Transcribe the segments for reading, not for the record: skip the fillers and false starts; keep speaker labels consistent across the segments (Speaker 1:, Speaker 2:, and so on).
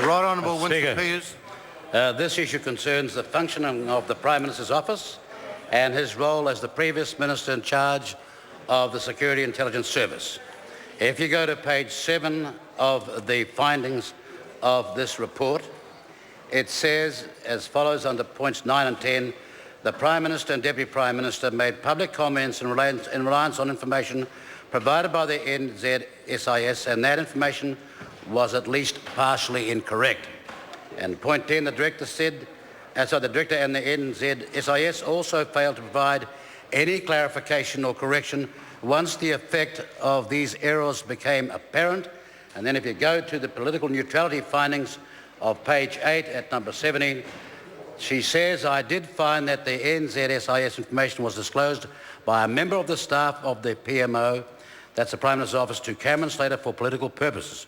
Speaker 1: Right Honourable Winston
Speaker 2: Speaker,
Speaker 1: Peters.
Speaker 2: this issue concerns the functioning of the Prime Minister's office and his role as the previous Minister in charge of the Security Intelligence Service. If you go to page 7 of the findings of this report, it says as follows under points 9 and 10, the Prime Minister and Deputy Prime Minister made public comments in reliance on information provided by the NZSIS, and that information was at least partially incorrect. And point 10, the Director said, the Director and the NZSIS also failed to provide any clarification or correction once the effect of these errors became apparent. And then if you go to the political neutrality findings of page 8 at number 17, she says, I did find that the NZSIS information was disclosed by a member of the staff of the PMO, that's the Prime Minister's Office, to Cameron Slater for political purposes.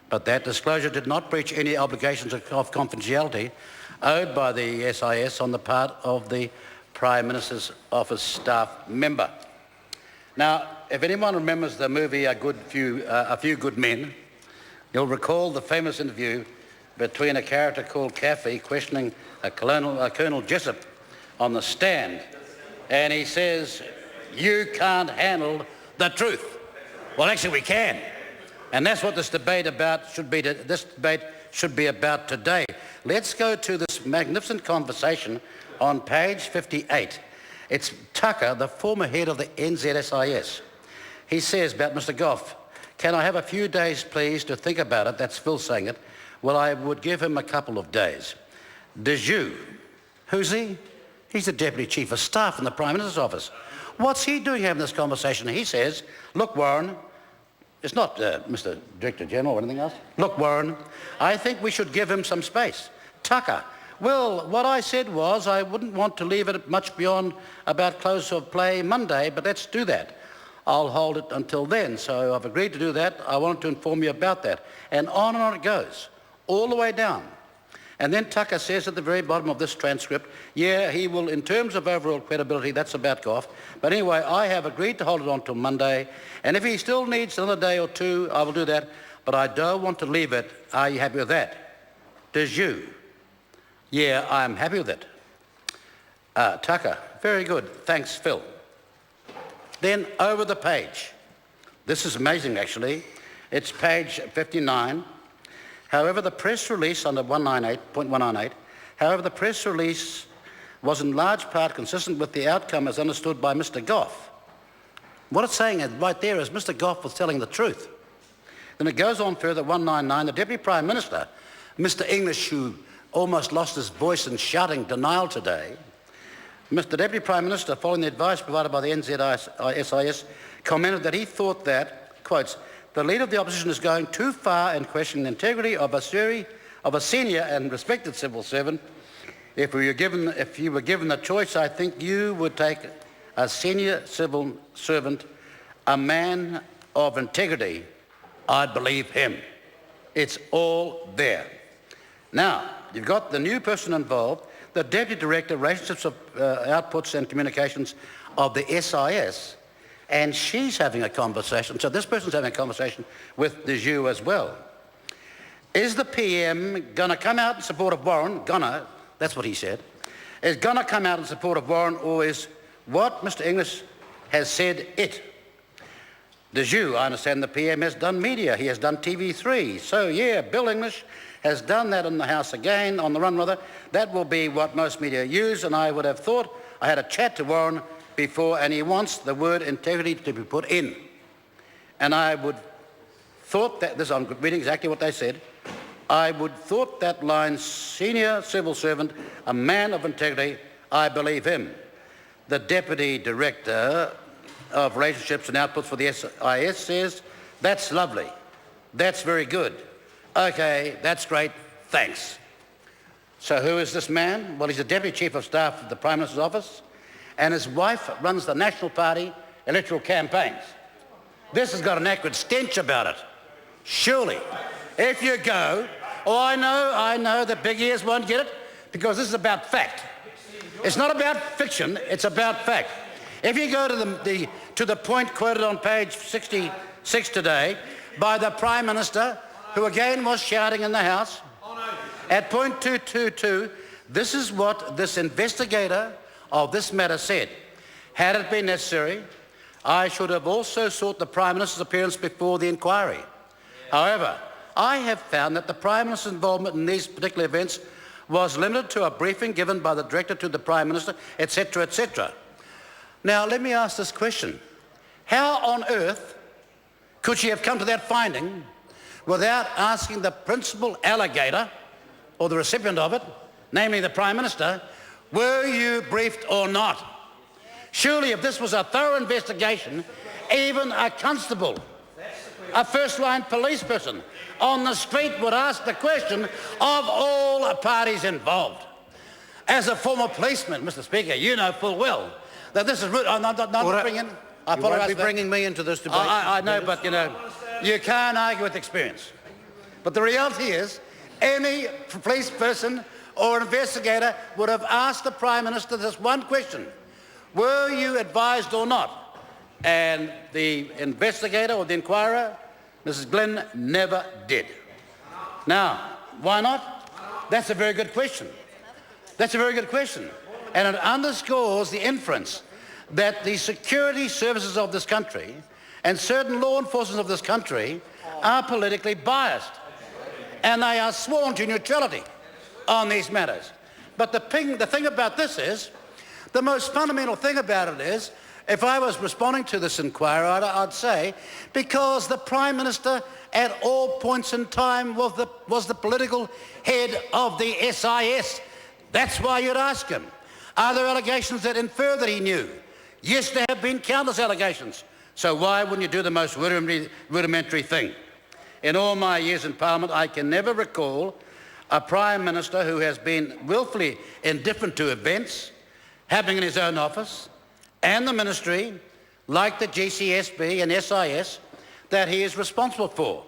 Speaker 2: But that disclosure did not breach any obligations of confidentiality owed by the SIS on the part of the Prime Minister's Office staff member. Now, if anyone remembers the movie A Few Good Men, you'll recall the famous interview between a character called Caffey questioning Colonel Jessup on the stand, and he says, "You can't handle the truth." Well, actually, we can. And that's what this debate should be about today. Let's go to this magnificent conversation on page 58. It's Tucker, the former head of the NZSIS. He says about Mr Goff, "Can I have a few days, please, to think about it?" That's Phil saying it. Well, I would give him a couple of days. Dejoux, who's he? He's the Deputy Chief of Staff in the Prime Minister's Office. What's he doing having this conversation? He says, "Look, Warren," it's not Mr Director General or anything else. "Look, Warren, I think we should give him some space." Tucker, "Well, what I said was I wouldn't want to leave it much beyond about close of play Monday, but let's do that. I'll hold it until then, so I've agreed to do that. I wanted to inform you about that." And on it goes, all the way down. And then Tucker says at the very bottom of this transcript, yeah, he will, in terms of overall credibility, that's about Goff. But anyway, I have agreed to hold it on till Monday, and if he still needs another day or two, I will do that, but I don't want to leave it. Are you happy with that? Dejoux, yeah, I'm happy with it. Tucker, very good, thanks, Phil. Then over the page. This is amazing, actually. It's page 59. However, the press release under 198.198, however, the press release was in large part consistent with the outcome as understood by Mr Goff. What it's saying right there is Mr Goff was telling the truth. Then it goes on further, 199, the Deputy Prime Minister, Mr English, who almost lost his voice in shouting denial today, Mr Deputy Prime Minister, following the advice provided by the NZSIS, commented that he thought that, quotes, "The Leader of the Opposition is going too far in questioning the integrity of a senior and respected civil servant. If you were given the choice, I think you would take a senior civil servant, a man of integrity. I'd believe him." It's all there. Now, you've got the new person involved, the Deputy Director, Relationships of Outputs and Communications of the SIS, and she's having a conversation, so this person's having a conversation with Dejoux as well. Is the PM going to come out in support of Warren? Gonna, that's what he said. Is going to come out in support of Warren, or is what Mr English has said it? Dejoux, I understand the PM has done media, he has done TV3, so yeah, Bill English has done that in the House again, on the run rather. That will be what most media use, and I would have thought, I had a chat to Warren before, and he wants the word integrity to be put in. And I would thought that, this, I'm reading exactly what they said, I would thought that line, senior civil servant, a man of integrity, I believe him. The Deputy Director of Relationships and Outputs for the SIS says, that's lovely, that's very good. Okay, that's great, thanks. So who is this man? Well, he's the Deputy Chief of Staff of the Prime Minister's Office, and his wife runs the National Party electoral campaigns. This has got an acrid stench about it. Surely, if you go, oh, I know that big ears won't get it, because this is about fact. It's not about fiction, it's about fact. If you go to the point quoted on page 66 today by the Prime Minister, who again was shouting in the House, At point 222, this is what this investigator of this matter said. Had it been necessary, I should have also sought the Prime Minister's appearance before the inquiry. However, I have found that the Prime Minister's involvement in these particular events was limited to a briefing given by the Director to the Prime Minister, etc., etc. Now, let me ask this question. How on earth could she have come to that finding without asking the principal allegator, or the recipient of it, namely the Prime Minister, were you briefed or not? Surely if this was a thorough investigation, even a constable, a first-line police person on the street would ask the question of all parties involved. As a former policeman, Mr. Speaker, you know full well that this is rude. I'm not bringing...
Speaker 1: You won't be bringing me into this debate.
Speaker 2: I know, but, you know, you can't argue with experience. But the reality is, any police person or investigator would have asked the Prime Minister this one question: were you advised or not? And the investigator or the inquirer, Mrs. Glynn, never did. Now, why not? That's a very good question. That's a very good question. And it underscores the inference that the security services of this country and certain law enforcement of this country are politically biased. And they are sworn to neutrality on these matters. But the thing about this is, the most fundamental thing about it is, if I was responding to this inquiry, I'd say, because the Prime Minister at all points in time was the political head of the SIS. That's why you'd ask him. Are there allegations that infer that he knew? Yes, there have been countless allegations. So why wouldn't you do the most rudimentary thing? In all my years in Parliament, I can never recall a Prime Minister who has been willfully indifferent to events happening in his own office and the ministry, like the GCSB and SIS, that he is responsible for.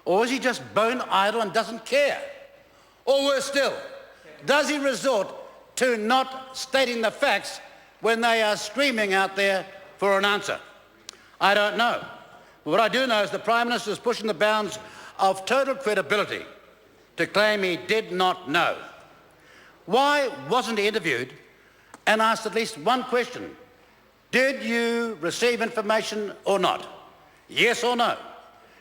Speaker 2: Or is he just bone idle and doesn't care? Or worse still, does he resort to not stating the facts when they are screaming out there for an answer? I don't know. But what I do know is the Prime Minister is pushing the bounds of total credibility to claim he did not know. Why wasn't he interviewed and asked at least one question? Did you receive information or not? Yes or no?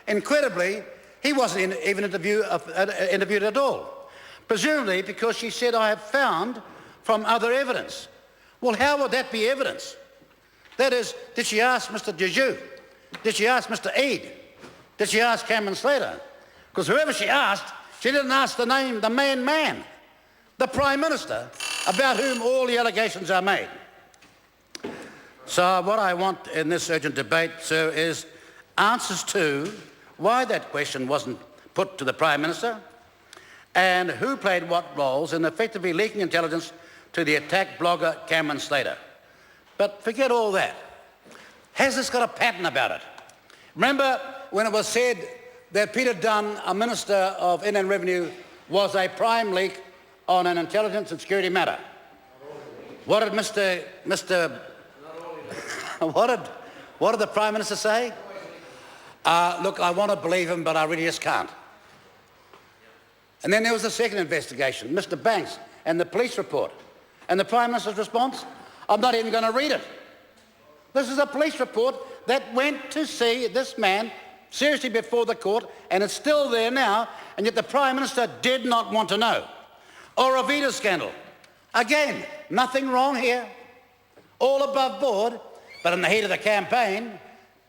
Speaker 2: Incredibly, he wasn't even interviewed at all. Presumably because she said, I have found from other evidence. Well, how would that be evidence? That is, did she ask Mr. Jeju? Did she ask Mr. Eade? Did she ask Cameron Slater? Because whoever she asked, she didn't ask the main man, the Prime Minister, about whom all the allegations are made. So what I want in this urgent debate, sir, is answers to why that question wasn't put to the Prime Minister and who played what roles in effectively leaking intelligence to the attack blogger Cameron Slater. But forget all that. Has this got a pattern about it? Remember when it was said that Peter Dunn, a Minister of Inland Revenue, was a prime leak on an intelligence and security matter? What did what did the Prime Minister say? Look, I want to believe him, but I really just can't. And then there was a second investigation, Mr. Banks and the police report. And the Prime Minister's response? I'm not even going to read it. This is a police report that went to see this man seriously before the court, and it's still there now, and yet the Prime Minister did not want to know. Or a Vita scandal. Again, nothing wrong here. All above board, but in the heat of the campaign,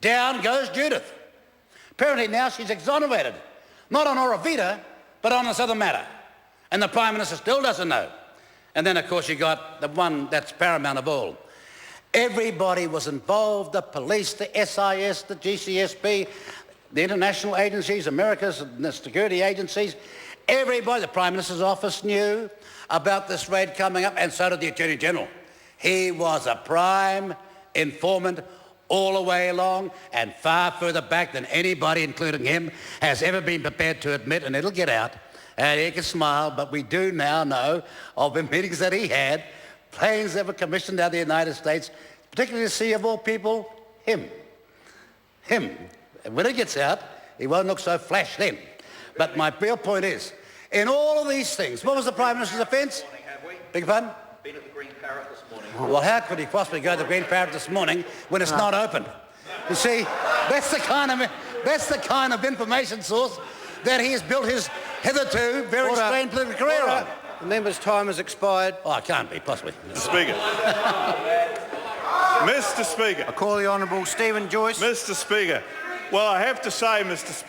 Speaker 2: down goes Judith. Apparently now she's exonerated, not on Orovita, but on this other matter. And the Prime Minister still doesn't know. And then, of course, you got the one that's paramount of all. Everybody was involved, the police, the SIS, the GCSB, the international agencies, America's the security agencies. Everybody, the Prime Minister's office knew about this raid coming up, and so did the Attorney General. He was a prime informant all the way along, and far further back than anybody, including him, has ever been prepared to admit, and it'll get out. And he can smile, but we do now know of the meetings that he had, planes that were commissioned out of the United States, particularly to see, of all people, him. And when it gets out, he won't look so flash then. But my real point is in all of these things. What was the Prime Minister's offence? Beg your pardon?
Speaker 3: Been at the Green Parrot this morning.
Speaker 2: Well, how could he possibly go to the Green Parrot this morning when it's not open? You see, that's the kind of information source that he has built his hitherto very strained political career on.
Speaker 1: The member's time has expired.
Speaker 2: Oh, it can't be, possibly.
Speaker 4: Speaker. Mr. Speaker.
Speaker 1: I call the Honourable Stephen Joyce.
Speaker 4: Mr. Speaker. Well, I have to say, Mr. Speaker,